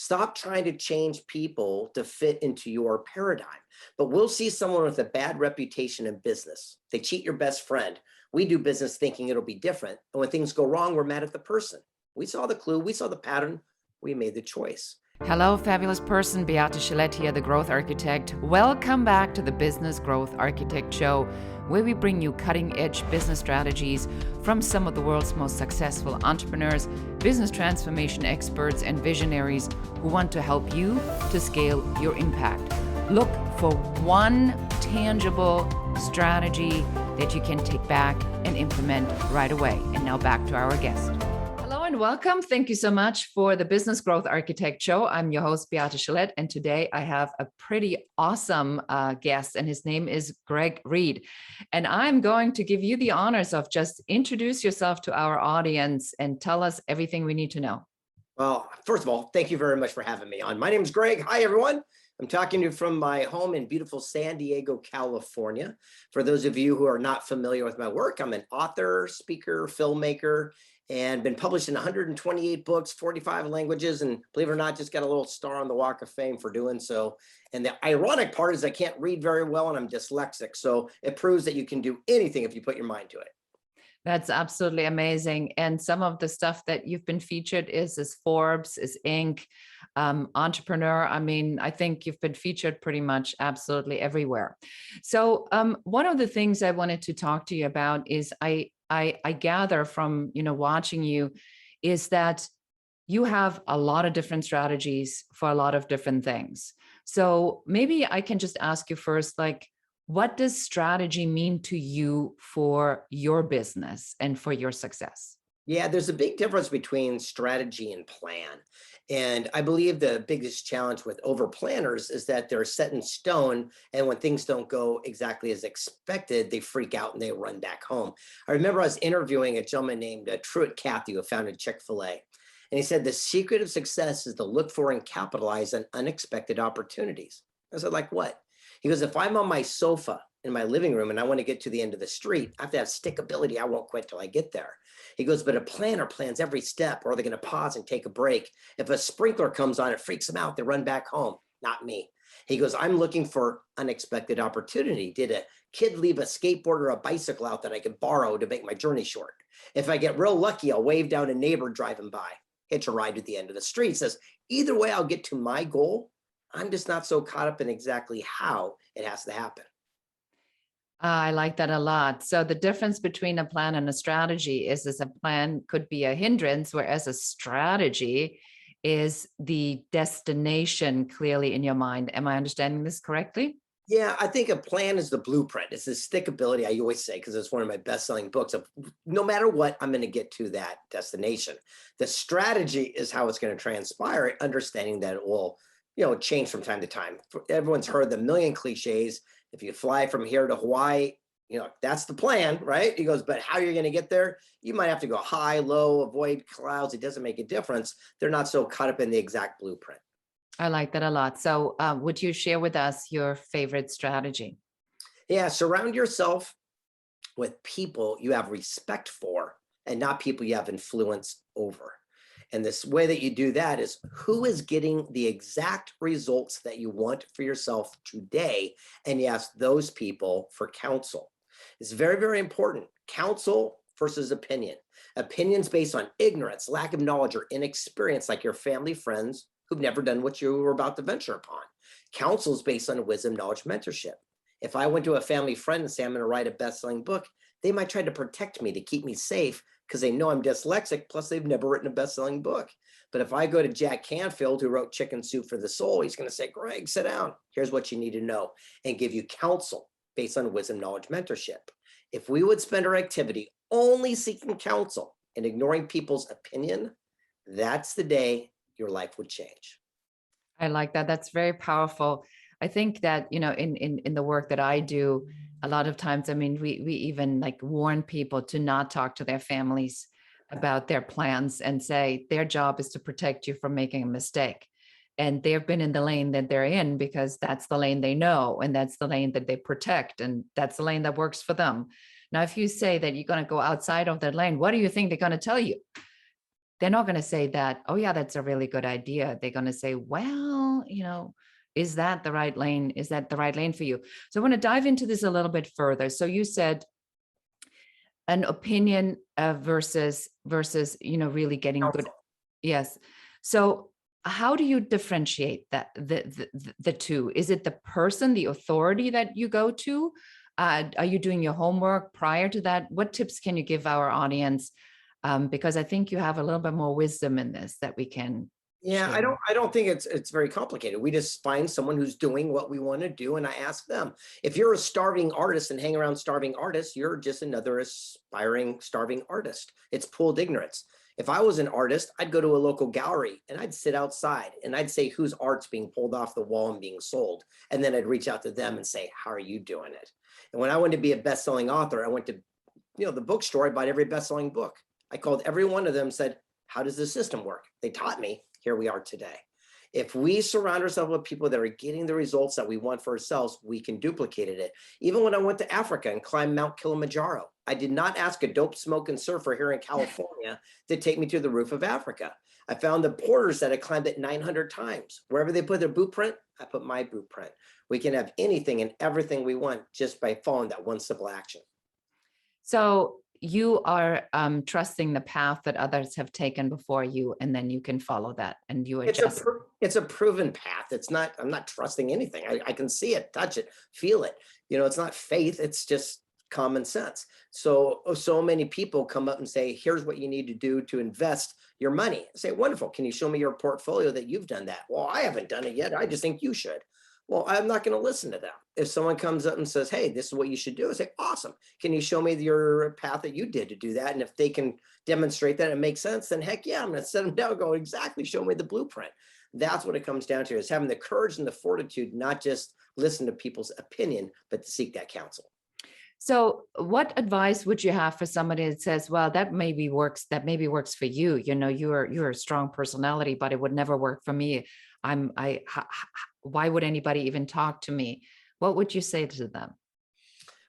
Stop trying to change people to fit into your paradigm. But we'll see someone with a bad reputation in business. They cheat your best friend. We do business thinking it'll be different. And when things go wrong, we're mad at the person. We saw the clue, we saw the pattern, we made the choice. Hello, fabulous person. Beate Gillette here, the Growth Architect. Welcome back to the Business Growth Architect Show, where we bring you cutting-edge business strategies from some of the world's most successful entrepreneurs, business transformation experts, and visionaries who want to help you to scale your impact. Look for one tangible strategy that you can take back and implement right away. And now back to our guest. Hello and welcome. Thank you so much for the Business Growth Architect Show. I'm your host, Beate Gillette, and today I have a pretty awesome guest, and his name is Greg Reid. And I'm going to give you the honors of just introduce yourself to our audience and tell us everything we need to know. Well, first of all, thank you very much for having me on. My name is Greg. Hi, everyone. I'm talking to you from my home in beautiful San Diego, California. For those of you who are not familiar with my work, I'm an author, speaker, filmmaker, and been published in 128 books, 45 languages, and believe it or not, just got a little star on the Walk of Fame for doing so. And the ironic part is I can't read very well and I'm dyslexic. So it proves that you can do anything if you put your mind to it. That's absolutely amazing. And some of the stuff that you've been featured is Forbes, is Inc., Entrepreneur. I mean, I think you've been featured pretty much absolutely everywhere. So one of the things I wanted to talk to you about is I gather from, watching you is that you have a lot of different strategies for a lot of different things. So maybe I can just ask you first, like, what does strategy mean to you for your business and for your success? Yeah, there's a big difference between strategy and plan. And I believe the biggest challenge with over planners is that they're set in stone. And when things don't go exactly as expected, they freak out and they run back home. I remember I was interviewing a gentleman named Truett Cathy, who founded Chick-fil-A. And he said, the secret of success is to look for and capitalize on unexpected opportunities. I said, like what? He goes, if I'm on my sofa in my living room and I want to get to the end of the street, I have to have stickability. I won't quit till I get there. He goes, but a planner plans every step, or they're going to pause and take a break. If a sprinkler comes on, it freaks them out. They run back home. Not me. He goes, I'm looking for unexpected opportunity. Did a kid leave a skateboard or a bicycle out that I could borrow to make my journey short? If I get real lucky, I'll wave down a neighbor driving by, hitch a ride at the end of the street. Says, either way, I'll get to my goal. I'm just not so caught up in exactly how it has to happen. I like that a lot. So the difference between a plan and a strategy is a plan could be a hindrance, whereas a strategy is the destination clearly in your mind. Am I understanding this correctly? Yeah, I think a plan is the blueprint. It's the stickability I always say, because it's one of my best-selling books of no matter what, I'm going to get to that destination. The strategy is how it's going to transpire, understanding that it will, change from time to time. Everyone's heard the million cliches. If you fly from here to Hawaii, that's the plan, right? He goes, but how you're going to get there, you might have to go high, low, avoid clouds. It doesn't make a difference. They're not so caught up in the exact blueprint. I like that a lot. So would you share with us your favorite strategy? Yeah, surround yourself with people you have respect for and not people you have influence over. And this way that you do that is who is getting the exact results that you want for yourself today. And you ask those people for counsel. It's very, very important. Counsel versus opinion. Opinions based on ignorance, lack of knowledge, or inexperience, like your family, friends who've never done what you were about to venture upon. Counsel is based on wisdom, knowledge, mentorship. If I went to a family friend and say, I'm going to write a best-selling book, they might try to protect me to keep me safe because they know I'm dyslexic, plus they've never written a best-selling book. But if I go to Jack Canfield, who wrote Chicken Soup for the Soul, he's going to say, Greg, sit down. Here's what you need to know, and give you counsel based on wisdom, knowledge, mentorship. If we would spend our activity only seeking counsel and ignoring people's opinion, that's the day your life would change. I like that. That's very powerful. I think that, in the work that I do, a lot of times, I mean, we even like warn people to not talk to their families about their plans and say their job is to protect you from making a mistake. And they've been in the lane that they're in because that's the lane they know, and that's the lane that they protect, and that's the lane that works for them. Now, if you say that you're going to go outside of that lane, what do you think they're going to tell you? they're not going to say that, oh yeah, that's a really good idea. They're going to say, well, is that the right lane? Is that the right lane for you? So I want to dive into this a little bit further. So you said an opinion versus really getting good. Counsel. Yes. So how do you differentiate that the two? Is it the person, the authority that you go to? Are you doing your homework prior to that? What tips can you give our audience? Because I think you have a little bit more wisdom in this that we can Yeah, share. I don't think it's very complicated. We just find someone who's doing what we want to do, and I ask them. If you're a starving artist and hang around starving artists, you're just another aspiring starving artist. It's pooled ignorance. If I was an artist, I'd go to a local gallery and I'd sit outside and I'd say whose art's being pulled off the wall and being sold. And then I'd reach out to them and say, how are you doing it? And when I wanted to be a best-selling author, I went to the bookstore, I bought every best-selling book. I called every one of them and said, how does the system work? They taught me. Here we are today. If we surround ourselves with people that are getting the results that we want for ourselves, we can duplicate it. Even when I went to Africa and climbed Mount Kilimanjaro, I did not ask a dope smoking surfer here in California to take me to the roof of Africa. I found the porters that had climbed it 900 times. Wherever they put their boot print, I put my boot print. We can have anything and everything we want just by following that one simple action. So you are trusting the path that others have taken before you, and then you can follow that and you adjust. It's a proven path. I'm not trusting anything. I can see it, touch it, feel it. It's not faith. It's just common sense. So many people come up and say, here's what you need to do to invest your money. I say, wonderful. Can you show me your portfolio that you've done that? Well, I haven't done it yet. I just think you should. Well, I'm not going to listen to them. If someone comes up and says, hey, this is what you should do, I say, awesome. Can you show me your path that you did to do that? And if they can demonstrate that it makes sense, then heck yeah, I'm going to set them down and go, exactly, show me the blueprint. That's what it comes down to, is having the courage and the fortitude, not just listen to people's opinion, but to seek that counsel. So what advice would you have for somebody that says, well, that maybe works for you. You're a strong personality, but it would never work for me. Why would anybody even talk to me? What would you say to them?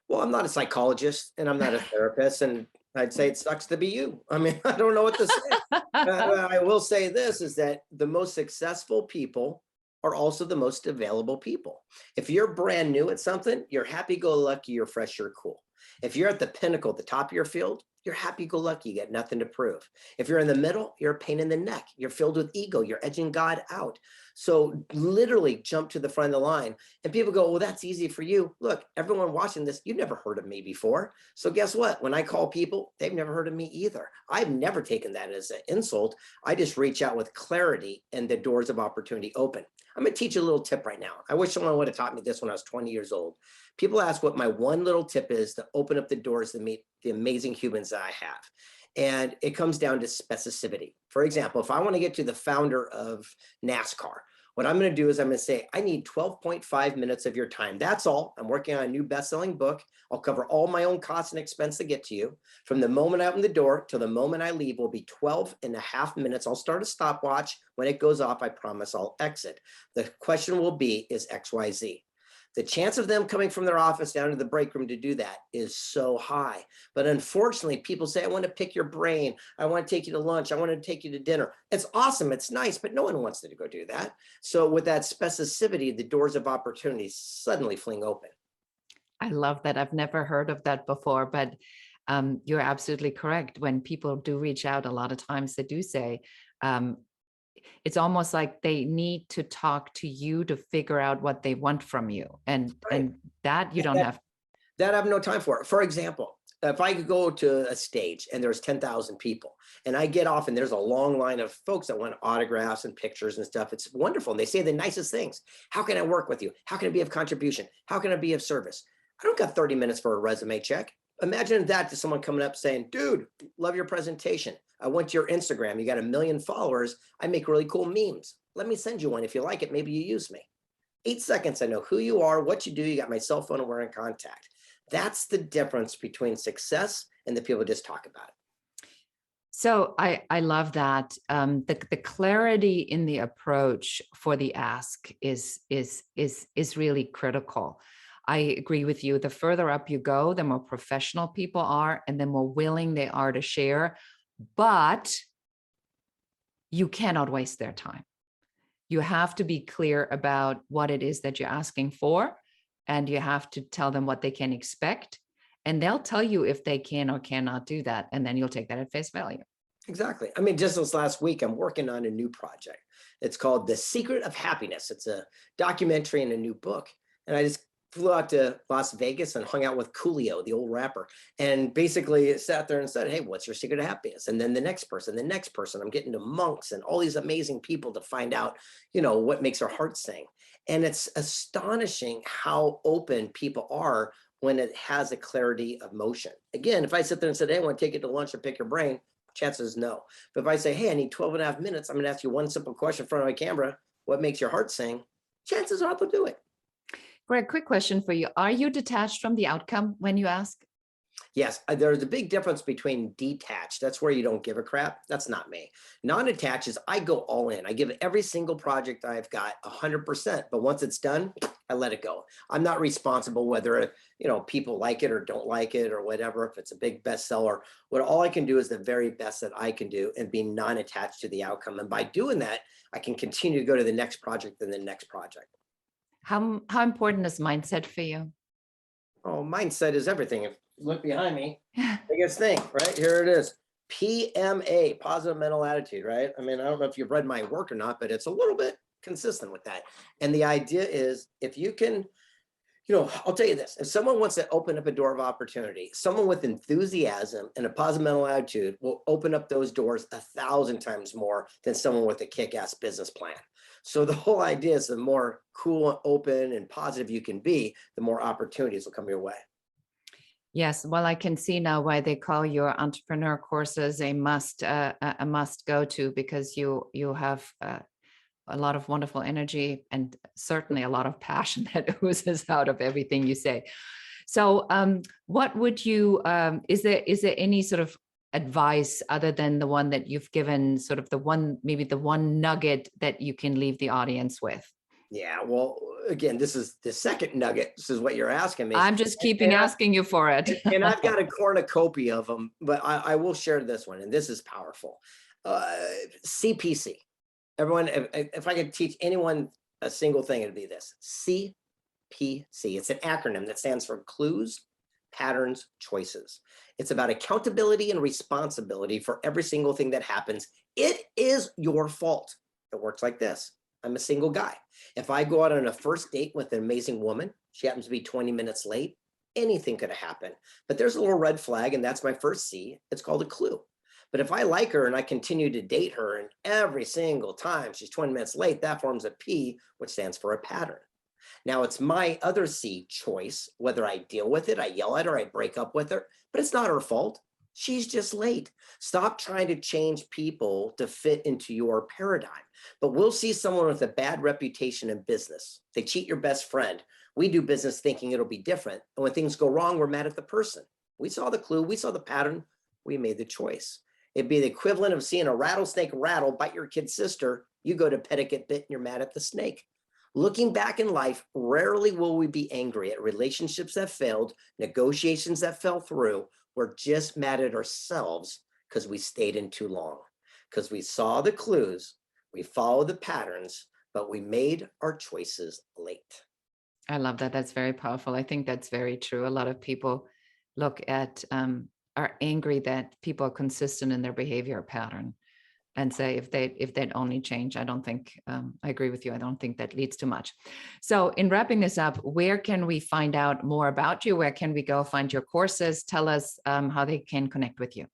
Well, I'm not a psychologist and I'm not a therapist, and I'd say it sucks to be you. I mean, I don't know what to say. I will say this, is that the most successful people are also the most available people. If you're brand new at something, you're happy-go-lucky, you're fresh, you're cool. If you're at the pinnacle, at the top of your field, you're happy-go-lucky, you got nothing to prove. If you're in the middle, you're a pain in the neck. You're filled with ego. You're edging God out. So literally jump to the front of the line. And people go, well, that's easy for you. Look, everyone watching this, you've never heard of me before. So guess what? When I call people, they've never heard of me either. I've never taken that as an insult. I just reach out with clarity and the doors of opportunity open. I'm going to teach you a little tip right now. I wish someone would have taught me this when I was 20 years old. People ask what my one little tip is to open up the doors to meet the amazing humans that I have. And it comes down to specificity. For example, if I want to get to the founder of NASCAR, what I'm going to do is I'm going to say, I need 12.5 minutes of your time. That's all. I'm working on a new best-selling book. I'll cover all my own costs and expense to get to you. From the moment I open the door to the moment I leave will be 12.5 minutes. I'll start a stopwatch. When it goes off, I promise I'll exit. The question will be, is XYZ. The chance of them coming from their office down to the break room to do that is so high. But unfortunately, people say, I want to pick your brain. I want to take you to lunch. I want to take you to dinner. It's awesome. It's nice, but no one wants to go do that. So with that specificity, the doors of opportunity suddenly fling open. I love that. I've never heard of that before, but you're absolutely correct. When people do reach out, a lot of times they do say, it's almost like they need to talk to you to figure out what they want from you. And that you don't have. That I have no time for. For example, if I could go to a stage and there's 10,000 people and I get off and there's a long line of folks that want autographs and pictures and stuff, it's wonderful. And they say the nicest things. How can I work with you? How can I be of contribution? How can I be of service? I don't got 30 minutes for a resume check. Imagine that to someone coming up saying, dude, love your presentation. I went to your Instagram. You got 1 million followers. I make really cool memes. Let me send you one. If you like it, maybe you use me. 8 seconds. I know who you are, what you do. You got my cell phone and we're in contact. That's the difference between success and the people who just talk about it. So I love that. The clarity in the approach for the ask is really critical. I agree with you. The further up you go, the more professional people are and the more willing they are to share. But you cannot waste their time. You have to be clear about what it is that you're asking for, and you have to tell them what they can expect, and they'll tell you if they can or cannot do that, and then you'll take that at face value. Exactly. I mean, just this last week, I'm working on a new project. It's called The Secret of Happiness. It's a documentary and a new book. And I just flew out to Las Vegas and hung out with Coolio, the old rapper, and basically sat there and said, hey, what's your secret of happiness? And then the next person, I'm getting to monks and all these amazing people to find out, what makes their heart sing. And it's astonishing how open people are when it has a clarity of motion. Again, if I sit there and said, hey, I want to take you to lunch and pick your brain, chances no. But if I say, hey, I need 12 and a half minutes, I'm going to ask you one simple question in front of my camera. What makes your heart sing? Chances are they'll do it. Greg, quick question for you. Are you detached from the outcome when you ask? Yes, there's a big difference between detached. That's where you don't give a crap. That's not me. Non-attached is I go all in. I give every single project I've got 100%. But once it's done, I let it go. I'm not responsible whether people like it or don't like it or whatever. If it's a big bestseller, all I can do is the very best that I can do and be non-attached to the outcome. And by doing that, I can continue to go to the next project and the next project. How important is mindset for you? Oh, mindset is everything. If you look behind me, biggest thing, right? Here it is. PMA, positive mental attitude, right? I mean, I don't know if you've read my work or not, but it's a little bit consistent with that. And the idea is if you can, I'll tell you this, if someone wants to open up a door of opportunity, someone with enthusiasm and a positive mental attitude will open up those doors 1,000 times more than someone with a kick-ass business plan. So the whole idea is the more cool, open, and positive you can be, the more opportunities will come your way. Yes, well, I can see now why they call your entrepreneur courses a must go to, because you have a lot of wonderful energy and certainly a lot of passion that oozes out of everything you say. So, what would you? Is there any sort of advice other than the one that you've given, sort of maybe the one nugget that you can leave the audience with? Yeah, well, again, this is the second nugget. This is what you're asking me. I'm just keeping asking you for it. And I've got a cornucopia of them, but I will share this one, and this is powerful. CPC. Everyone, if I could teach anyone a single thing, it'd be this. CPC. It's an acronym that stands for clues, patterns, choices. It's about accountability and responsibility for every single thing that happens. It is your fault. It works like this. I'm a single guy. If I go out on a first date with an amazing woman, she happens to be 20 minutes late, anything could have happened. But there's a little red flag, and that's my first C. It's called a clue. But if I like her and I continue to date her, and every single time she's 20 minutes late, that forms a P, which stands for a pattern. Now it's my other C, choice, whether I deal with it, I yell at her, I break up with her, but it's not her fault. She's just late. Stop trying to change people to fit into your paradigm. But we'll see someone with a bad reputation in business. They cheat your best friend. We do business thinking it'll be different. And when things go wrong, we're mad at the person. We saw the clue, we saw the pattern, we made the choice. It'd be the equivalent of seeing a rattlesnake rattle bite your kid's sister. You go to pet it, get bit, and you're mad at the snake. Looking back in life, rarely will we be angry at relationships that failed, negotiations that fell through. We're just mad at ourselves because we stayed in too long, because we saw the clues, we followed the patterns, but we made our choices late. I love that. That's very powerful. I think that's very true. A lot of people look at, are angry that people are consistent in their behavior pattern and say, if they'd only change. I don't think, I agree with you. I don't think that leads to much. So in wrapping this up, where can we find out more about you? Where can we go find your courses? Tell us how they can connect with you.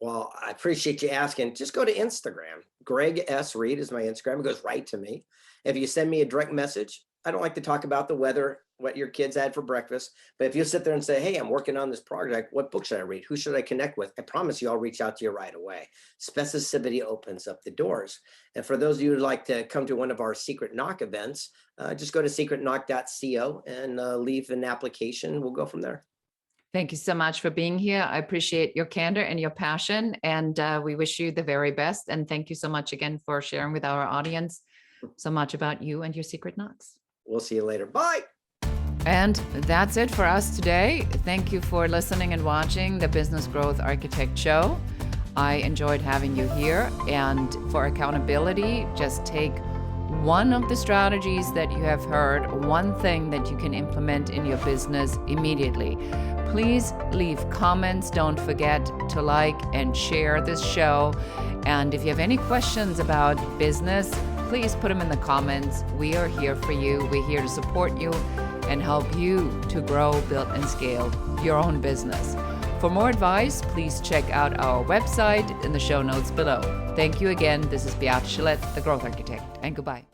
Well, I appreciate you asking. Just go to Instagram. Greg S. Reid is my Instagram. It goes right to me. If you send me a direct message, I don't like to talk about the weather, what your kids had for breakfast. But if you sit there and say, hey, I'm working on this project, what book should I read? Who should I connect with? I promise you, I'll reach out to you right away. Specificity opens up the doors. And for those of you who'd like to come to one of our Secret Knock events, just go to secretknock.co and leave an application. We'll go from there. Thank you so much for being here. I appreciate your candor and your passion, and we wish you the very best. And thank you so much again for sharing with our audience so much about you and your secret knocks. We'll see you later. Bye. And that's it for us today. Thank you for listening and watching the Business Growth Architect Show. I enjoyed having you here. And for accountability, just take one of the strategies that you have heard, one thing that you can implement in your business immediately. Please leave comments. Don't forget to like and share this show. And if you have any questions about business, please put them in the comments. We are here for you. We're here to support you and help you to grow, build, and scale your own business. For more advice, please check out our website in the show notes below. Thank you again. This is Beate Gillette, the Growth Architect, and goodbye.